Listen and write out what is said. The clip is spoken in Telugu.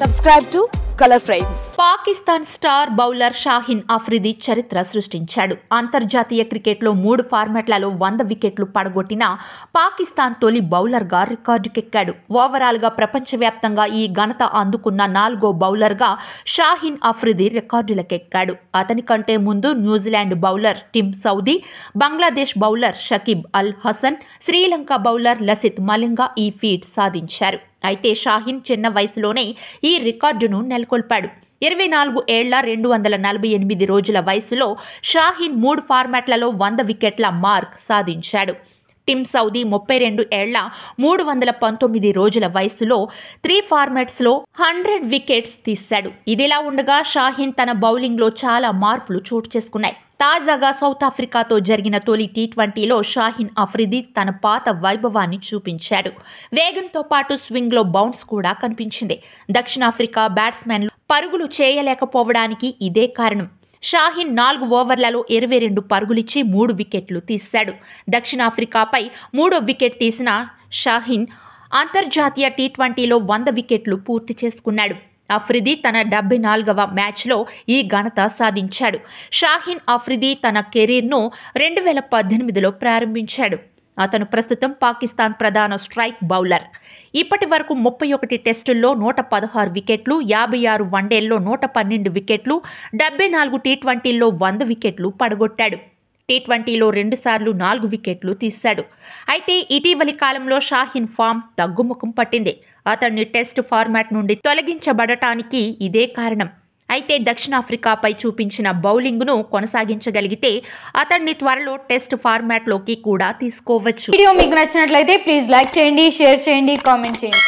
Subscribe to Color Frames. Pakistan star bowler Shaheen Afridi చరిత్ర సృష్టించాడు. అంతర్జాతీయ క్రికెట్లో 3 ఫార్మాట్లలో 100 వికెట్లు పడగొట్టిన పాకిస్తాన్ తొలి బౌలర్గా రికార్డుకెక్కాడు. ఓవరాల్గా ప్రపంచవ్యాప్తంగా ఈ ఘనత అందుకున్న 4వ బౌలర్గా షాహీన్ అఫ్రిది రికార్డులకెక్కాడు. అతని కంటే ముందు New Zealand bowler Tim Southee, Bangladesh bowler Shakib Al Hasan, Sri Lanka bowler Lasith Malinga ఈ ఫీట్ సాధించారు. అయితే షాహీన్ చిన్న వయసులోనే ఈ రికార్డును నెలకొల్పాడు. 24 ఏళ్ల 248 రోజుల వయసులో షాహీన్ 3 ఫార్మాట్లలో 100 వికెట్ల మార్క్ సాధించాడు. టిమ్ సౌదీ 32 ఏళ్ల 319 రోజుల వయసులో 3 ఫార్మాట్స్లో 100 వికెట్స్ తీశాడు. ఇదిలా ఉండగా షాహీన్ తన బౌలింగ్లో చాలా మార్పులు చోటు చేసుకున్నాయి. తాజాగా సౌత్ ఆఫ్రికాతో జరిగిన తొలి టీ20లో షాహీన్ అఫ్రిది తన పాత వైభవాన్ని చూపించాడు. వేగంతో పాటు స్వింగ్లో బౌన్స్ కూడా కనిపించింది. దక్షిణాఫ్రికా బ్యాట్స్మెన్లు పరుగులు చేయలేకపోవడానికి ఇదే కారణం. షాహీన్ 4 ఓవర్లలో 22 పరుగులిచ్చి 3 వికెట్లు తీశాడు. దక్షిణాఫ్రికాపై 3వ వికెట్ తీసిన షాహీన్ అంతర్జాతీయ టీ20లో 100 వికెట్లు పూర్తి చేసుకున్నాడు. అఫ్రిది తన 74వ మ్యాచ్లో ఈ ఘనత సాధించాడు. షాహీన్ అఫ్రిది తన కెరీర్ను 2018లో ప్రారంభించాడు. అతను ప్రస్తుతం పాకిస్తాన్ ప్రధాన స్ట్రైక్ బౌలర్. ఇప్పటి వరకు 31 టెస్టుల్లో 116 వికెట్లు, 56 వన్డేల్లో 112 వికెట్లు, 74 టీ20ల్లో 100 వికెట్లు పడగొట్టాడు. టీ20లో 2 సార్లు 4 వికెట్లు తీశాడు. అయితే ఇటీవలి కాలంలో షాహీన్ ఫామ్ తగ్గుముఖం పట్టింది. అతన్ని టెస్ట్ ఫార్మాట్ నుండి తొలగించబడటానికి ఇదే కారణం. అయితే దక్షిణాఫ్రికాపై చూపించిన బౌలింగ్ను కొనసాగించగలిగితే అతన్ని త్వరలో టెస్ట్ ఫార్మాట్లోకి కూడా తీసుకోవచ్చు. వీడియో మీకు నచ్చినట్లయితే ప్లీజ్ లైక్ చేయండి, షేర్ చేయండి, కామెంట్ చేయండి.